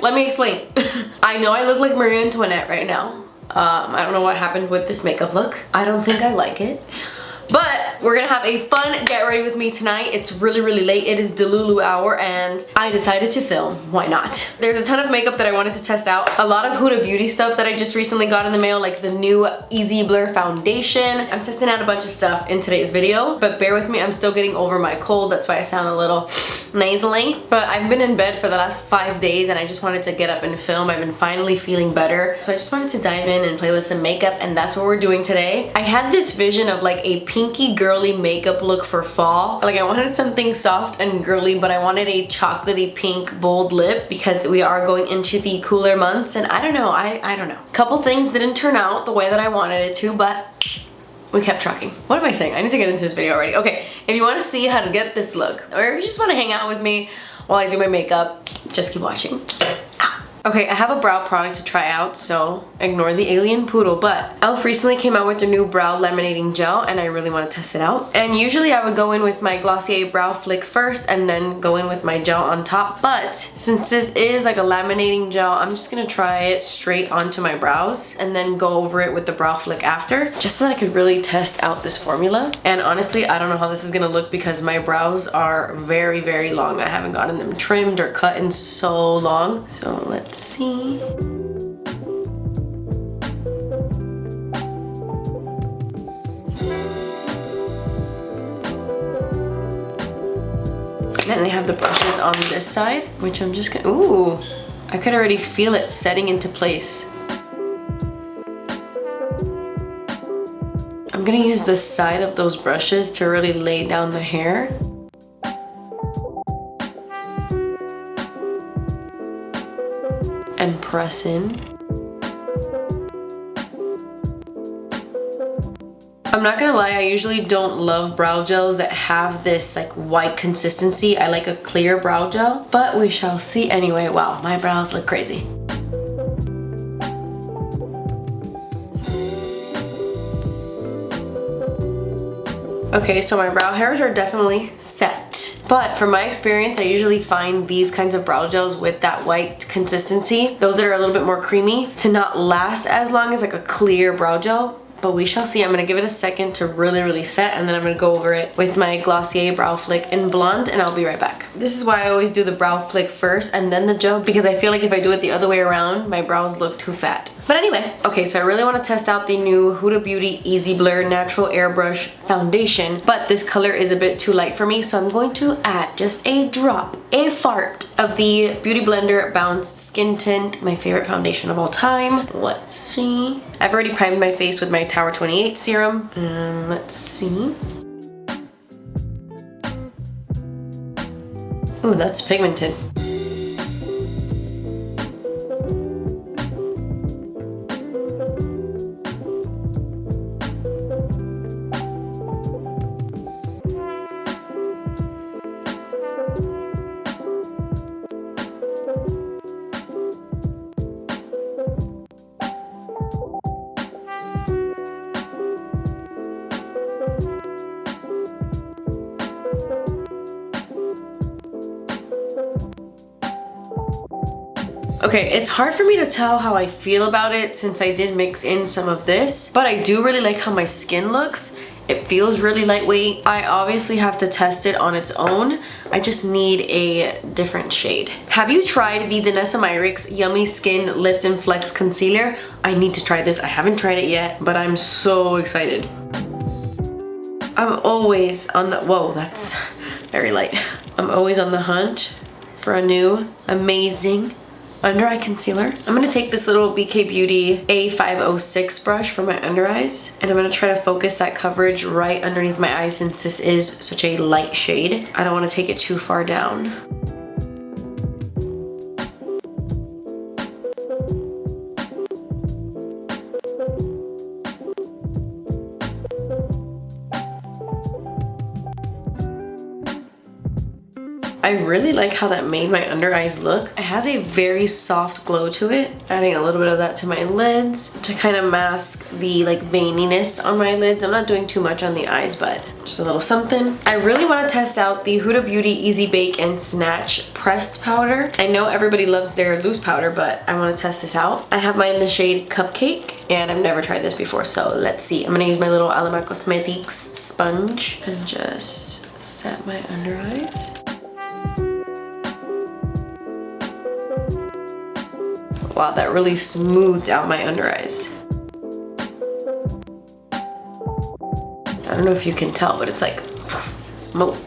let me explain. I know I look like Marie Antoinette right now. I don't know what happened with this makeup look. I don't think I like it. But we're gonna have a fun get ready with me tonight. It's really late. It is Delulu hour and I decided to film. Why not? There's a ton of makeup that I wanted to test out. A lot of Huda Beauty stuff that I just recently got in the mail, like the new Easy Blur foundation. I'm testing out a bunch of stuff in today's video, but bear with me, I'm still getting over my cold. That's why I sound a little nasally. But I've been in bed for the last 5 days and I just wanted to get up and film. I've been finally feeling better. So I just wanted to dive in and play with some makeup, and that's what we're doing today. I had this vision of like a pinky girly makeup look for fall. Like I wanted something soft and girly, but I wanted a chocolatey pink bold lip because we are going into the cooler months, and I don't know, I don't know. Couple things didn't turn out the way that I wanted it to, but we kept trucking. What am I saying? I need to get into this video already. Okay, if you want to see how to get this look, or if you just want to hang out with me while I do my makeup, just keep watching. Okay, I have a brow product to try out, so ignore the alien poodle, but e.l.f. recently came out with their new Brow Laminating Gel, and I really want to test it out. And usually I would go in with my Glossier Brow Flick first, and then go in with my gel on top, but since this is like a laminating gel, I'm just gonna try it straight onto my brows, and then go over it with the Brow Flick after, just so that I could really test out this formula. And honestly, I don't know how this is gonna look because my brows are very long. I haven't gotten them trimmed or cut in so long, so let's see. Then they have the brushes on this side, which I'm just gonna, ooh, I could already feel it setting into place. I'm gonna use the side of those brushes to really lay down the hair. And press in. I'm not gonna lie, I usually don't love brow gels that have this like white consistency. I like a clear brow gel, but we shall see anyway. Wow, my brows look crazy. Okay, so my brow hairs are definitely set. But from my experience, I usually find these kinds of brow gels with that white consistency, those that are a little bit more creamy, to not last as long as like a clear brow gel. But we shall see. I'm gonna give it a second to really set, and then I'm gonna go over it with my Glossier Brow Flick in Blonde, and I'll be right back. This is why I always do the Brow Flick first and then the gel, because I feel like if I do it the other way around, my brows look too fat. But anyway, okay, so I really want to test out the new Huda Beauty Easy Blur Natural Airbrush Foundation, but this color is a bit too light for me, so I'm going to add just a drop, a fart of the Beauty Blender Bounce Skin Tint, my favorite foundation of all time. Let's see. I've already primed my face with my Tower 28 serum. Let's see. Ooh, that's pigmented. Okay, it's hard for me to tell how I feel about it since I did mix in some of this, but I do really like how my skin looks. It feels really lightweight. I obviously have to test it on its own. I just need a different shade. Have you tried the Danessa Myricks Yummy Skin Lift and Flex Concealer? I need to try this. I haven't tried it yet, but I'm so excited. I'm always on the, whoa, that's very light. I'm always on the hunt for a new, amazing under eye concealer. I'm gonna take this little BK Beauty A506 brush for my under eyes, and I'm gonna try to focus that coverage right underneath my eyes since this is such a light shade. I don't wanna take it too far down. I really like how that made my under eyes look. It has a very soft glow to it. Adding a little bit of that to my lids to kind of mask the like veininess on my lids. I'm not doing too much on the eyes, but just a little something. I really want to test out the Huda Beauty Easy Bake and Snatch pressed powder. I know everybody loves their loose powder, but I want to test this out. I have mine in the shade Cupcake, and I've never tried this before, so let's see. I'm gonna use my little Alamar Cosmetics sponge and just set my under eyes. Wow, that really smoothed out my under eyes. I don't know if you can tell, but it's like smooth.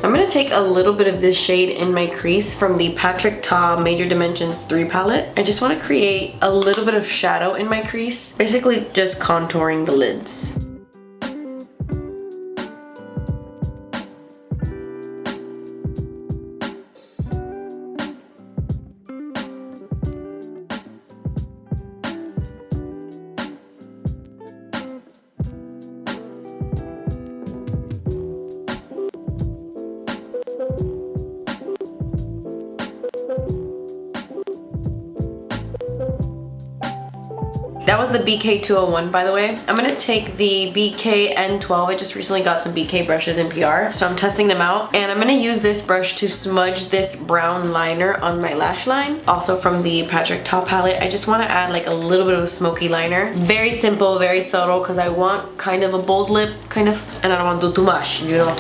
I'm gonna take a little bit of this shade in my crease from the Patrick Ta Major Dimensions 3 palette. I just wanna create a little bit of shadow in my crease, basically just contouring the lids. That was the BK201, by the way. I'm gonna take the BK N12. I just recently got some BK brushes in PR, so I'm testing them out. And I'm gonna use this brush to smudge this brown liner on my lash line. Also from the Patrick Ta palette. I just wanna add like a little bit of a smoky liner. Very simple, very subtle, because I want kind of a bold lip, kind of, and I don't want to do too much, you know?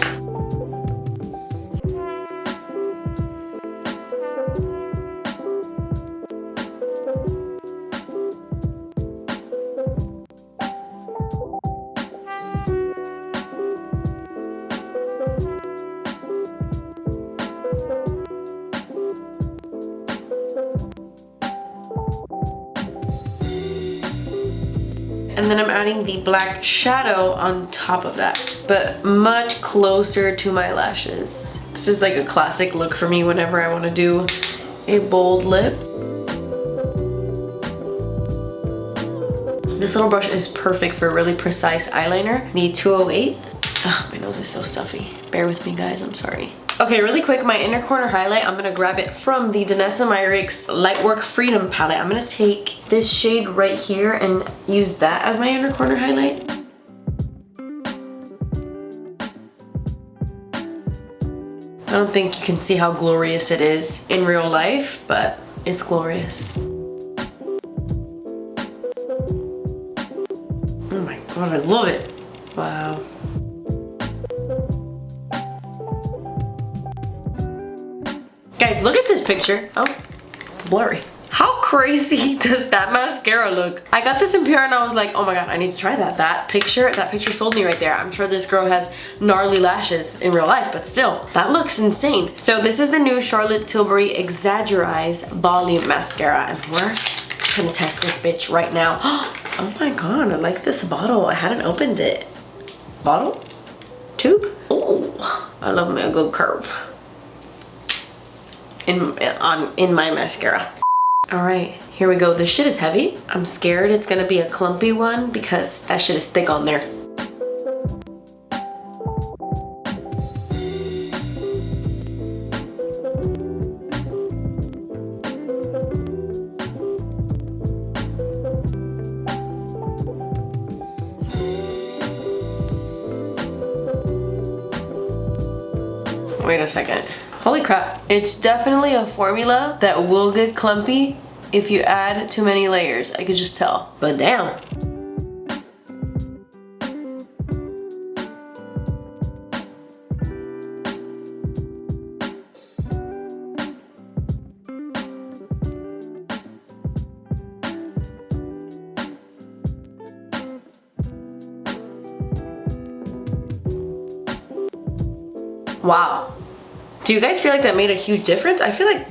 And then I'm adding the black shadow on top of that, but much closer to my lashes. This is like a classic look for me whenever I want to do a bold lip. This little brush is perfect for a really precise eyeliner. The 208. Ugh, my nose is so stuffy. Bear with me, guys, I'm sorry. Okay, really quick, my inner corner highlight, I'm gonna grab it from the Danessa Myricks Lightwork Freedom palette. I'm gonna take this shade right here and use that as my inner corner highlight. I don't think you can see how glorious it is in real life, but it's glorious. Oh my god, I love it. Wow. Guys, look at this picture. Oh, blurry. How crazy does that mascara look? I got this in PR and I was like, oh my god, I need to try that. That picture sold me right there. I'm sure this girl has gnarly lashes in real life, but still, that looks insane. So this is the new Charlotte Tilbury Exagger-eyes Volume Mascara, and we're gonna test this bitch right now. Oh my god, I like this bottle. I hadn't opened it. Bottle? Tube? Oh, I love me a good curve. In my mascara. All right, here we go. This shit is heavy. I'm scared it's gonna be a clumpy one because that shit is thick on there. Wait a second. Holy crap. It's definitely a formula that will get clumpy if you add too many layers. I could just tell. But damn. Wow. Do you guys feel like that made a huge difference? I feel like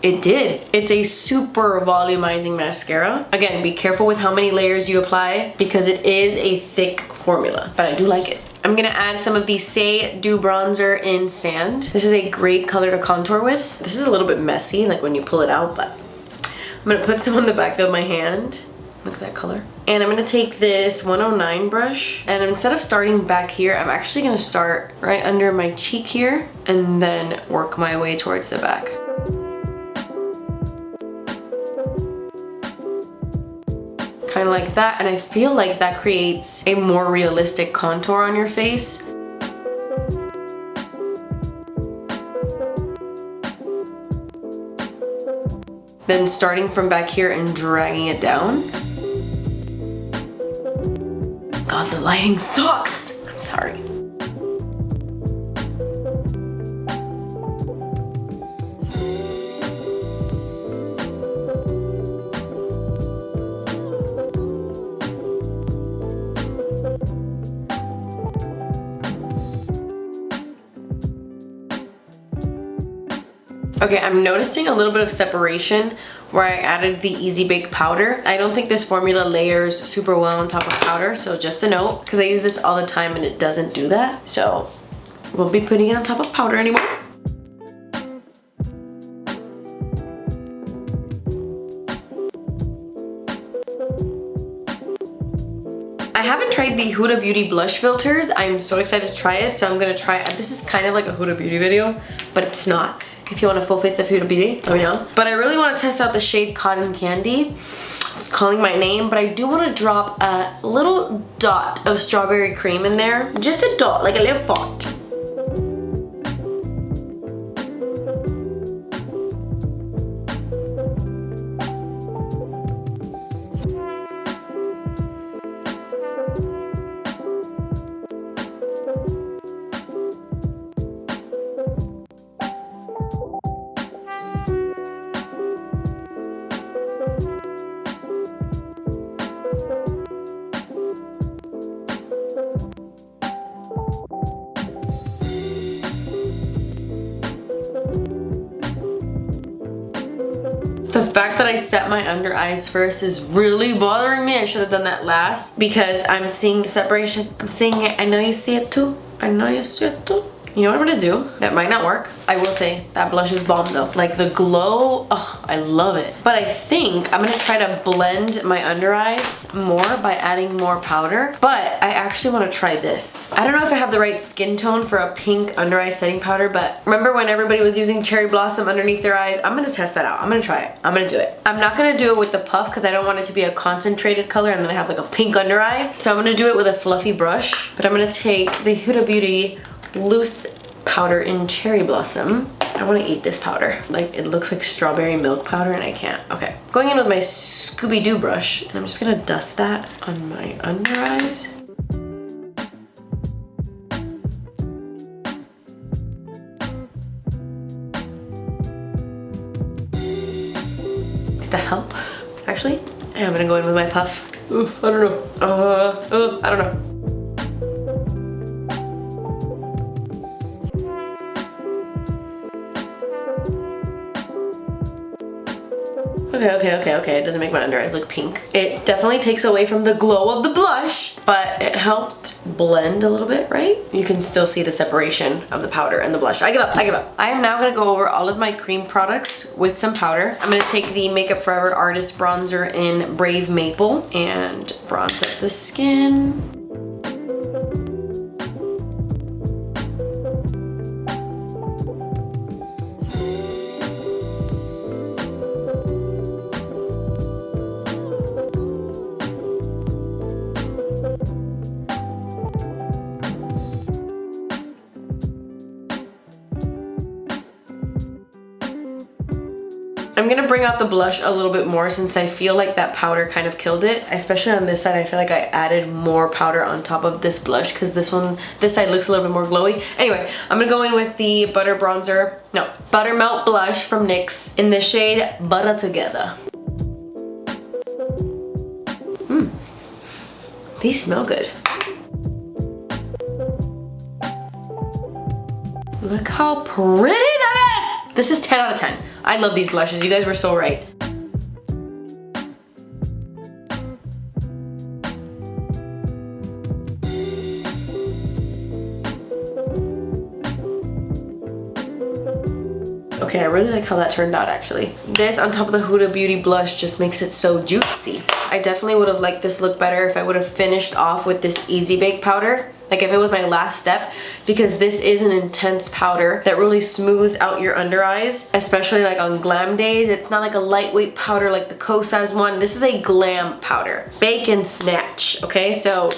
it did. It's a super volumizing mascara. Again, be careful with how many layers you apply because it is a thick formula, but I do like it. I'm gonna add some of the Saie Dew Bronzer in Sand. This is a great color to contour with. This is a little bit messy, like when you pull it out, but I'm gonna put some on the back of my hand. Look at that color. And I'm gonna take this 109 brush, and instead of starting back here, I'm actually gonna start right under my cheek here and then work my way towards the back. Kind of like that, and I feel like that creates a more realistic contour on your face. Then starting from back here and dragging it down. God, the lighting sucks! I'm sorry. Okay, I'm noticing a little bit of separation where I added the Easy Bake powder. I don't think this formula layers super well on top of powder, so just a note, because I use this all the time and it doesn't do that. So, won't be putting it on top of powder anymore. I haven't tried the Huda Beauty blush filters. I'm so excited to try it, so I'm gonna try it. This is kind of like a Huda Beauty video, but it's not. If you want a full face of Huda Beauty, let me know. But I really want to test out the shade Cotton Candy. It's calling my name, but I do want to drop a little dot of strawberry cream in there. Just a dot, like a little font. The fact that I set my under eyes first is really bothering me. I should have done that last because I'm seeing the separation. I'm seeing it. I know you see it too. I know you see it too. You know what I'm gonna do? That might not work. I will say that blush is bomb though. Like the glow, oh, I love it. But I think I'm gonna try to blend my under eyes more by adding more powder. But I actually wanna try this. I don't know if I have the right skin tone for a pink under eye setting powder, but remember when everybody was using Cherry Blossom underneath their eyes? I'm gonna test that out. I'm gonna try it. I'm gonna do it. I'm not gonna do it with the puff because I don't want it to be a concentrated color and then I have like a pink under eye. So I'm gonna do it with a fluffy brush, but I'm gonna take the Huda Beauty loose powder in Cherry Blossom. I want to eat this powder. Like, it looks like strawberry milk powder and I can't. Okay. Going in with my Scooby-Doo brush, and I'm just gonna dust that on my under eyes. Did that help? Actually, I'm gonna go in with my puff. Ooh, I don't know. I don't know. Okay, it doesn't make my under eyes look pink. It definitely takes away from the glow of the blush, but it helped blend a little bit, right? You can still see the separation of the powder and the blush. I give up. I am now gonna go over all of my cream products with some powder. I'm gonna take the Makeup Forever Artist Bronzer in Brave Maple and bronze up the skin. I'm gonna bring out the blush a little bit more since I feel like that powder kind of killed it. Especially on this side, I feel like I added more powder on top of this blush because this side looks a little bit more glowy. Anyway, I'm gonna go in with the Buttermelt blush from NYX in the shade ButtaTogetha. These smell good. Look how pretty that is! This is 10 out of 10. I love these blushes. You guys were so right. Okay, I really like how that turned out actually. This on top of the Huda Beauty blush just makes it so juicy. I definitely would have liked this look better if I would have finished off with this Easy Bake powder. Like if it was my last step, because this is an intense powder that really smooths out your under eyes, especially like on glam days. It's not like a lightweight powder like the Kosas one. This is a glam powder. Bake and snatch, okay? So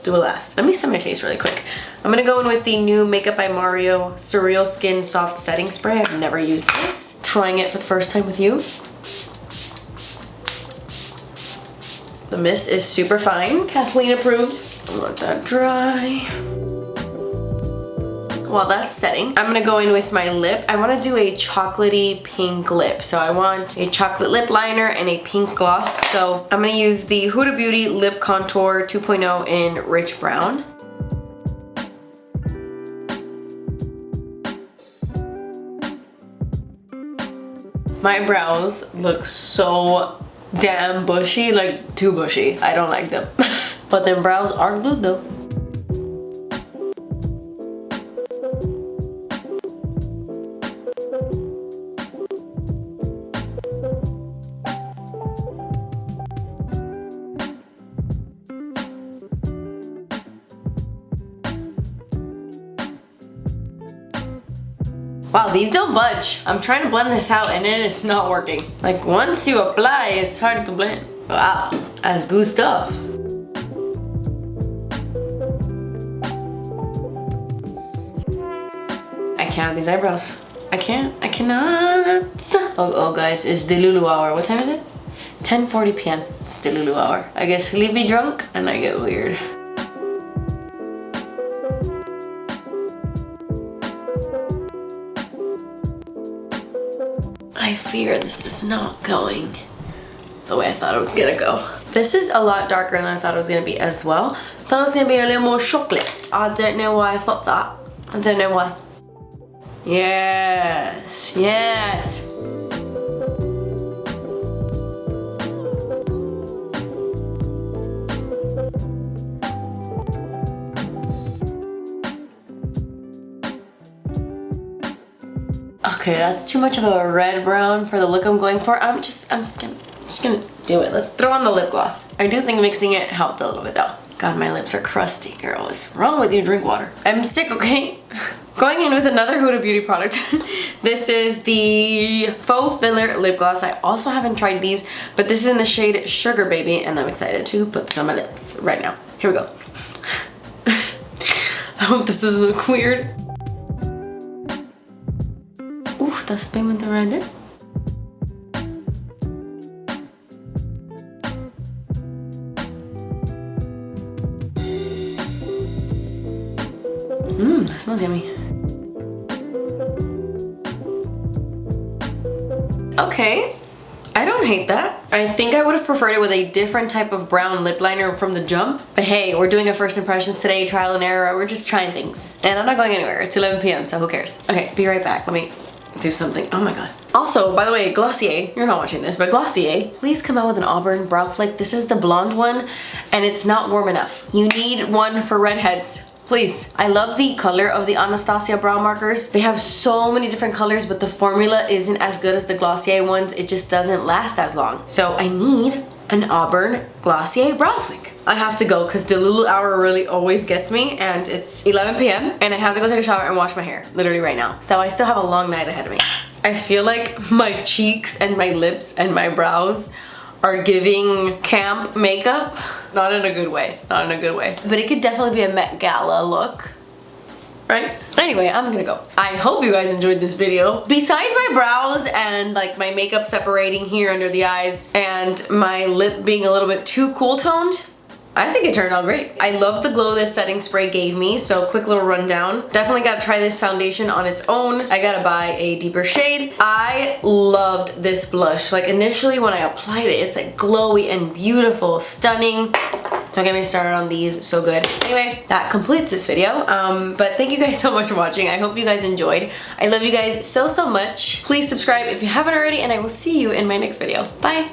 do a last. Let me set my face really quick. I'm gonna go in with the new Makeup by Mario SurrealSkin Soft Setting Spray. I've never used this. Trying it for the first time with you. The mist is super fine. Kathleen approved. Let that dry. While that's setting, I'm gonna go in with my lip. I wanna do a chocolatey pink lip. So I want a chocolate lip liner and a pink gloss. So I'm gonna use the Huda Beauty Lip Contour 2.0 in Rich Brown. My brows look so damn bushy, like too bushy. I don't like them. But them brows are good though. Wow, these don't budge. I'm trying to blend this out and it is not working. Like once you apply, it's hard to blend. Wow, that's good stuff. I can't with these eyebrows. I cannot. Oh guys, it's Delulu hour. What time is it? 10:40 p.m. It's Delulu hour. I guess Philippe be drunk and I get weird. I fear this is not going the way I thought it was gonna go. This is a lot darker than I thought it was gonna be as well. I thought it was gonna be a little more chocolate. I don't know why I thought that. I don't know why. Yes, yes. Okay, that's too much of a red brown for the look I'm going for. I'm just gonna do it. Let's throw on the lip gloss. I do think mixing it helped a little bit though. God, my lips are crusty, girl. What's wrong with you? Drink water. I'm sick, okay? Going in with another Huda Beauty product. This is the Faux Filler Lip Gloss. I also haven't tried these, but this is in the shade Sugar Baby, and I'm excited to put this on my lips right now. Here we go. I hope this doesn't look weird. Oof, that's pigment right there. That smells yummy. Okay, I don't hate that. I think I would have preferred it with a different type of brown lip liner from the jump. But hey, we're doing a first impressions today, trial and error. We're just trying things. And I'm not going anywhere. It's 11 p.m, so who cares? Okay, be right back. Let me do something. Oh my god. Also, by the way, Glossier, you're not watching this, but Glossier, please come out with an auburn brow flick. This is the blonde one, and it's not warm enough. You need one for redheads. Please. I love the color of the Anastasia brow markers. They have so many different colors, but the formula isn't as good as the Glossier ones. It just doesn't last as long. So I need an auburn Glossier brow flick. I have to go because Delulu hour really always gets me, and it's 11 p.m. and I have to go take a shower and wash my hair literally right now. So I still have a long night ahead of me. I feel like my cheeks and my lips and my brows are giving camp makeup. Not in a good way, not in a good way. But it could definitely be a Met Gala look, right? Anyway, I'm gonna go. I hope you guys enjoyed this video. Besides my brows and like my makeup separating here under the eyes and my lip being a little bit too cool toned, I think it turned out great. I love the glow this setting spray gave me, so quick little rundown. Definitely gotta try this foundation on its own. I gotta buy a deeper shade. I loved this blush. Like initially when I applied it, it's like glowy and beautiful, stunning. Don't get me started on these, so good. Anyway, that completes this video. But thank you guys so much for watching. I hope you guys enjoyed. I love you guys so, so much. Please subscribe if you haven't already, and I will see you in my next video. Bye.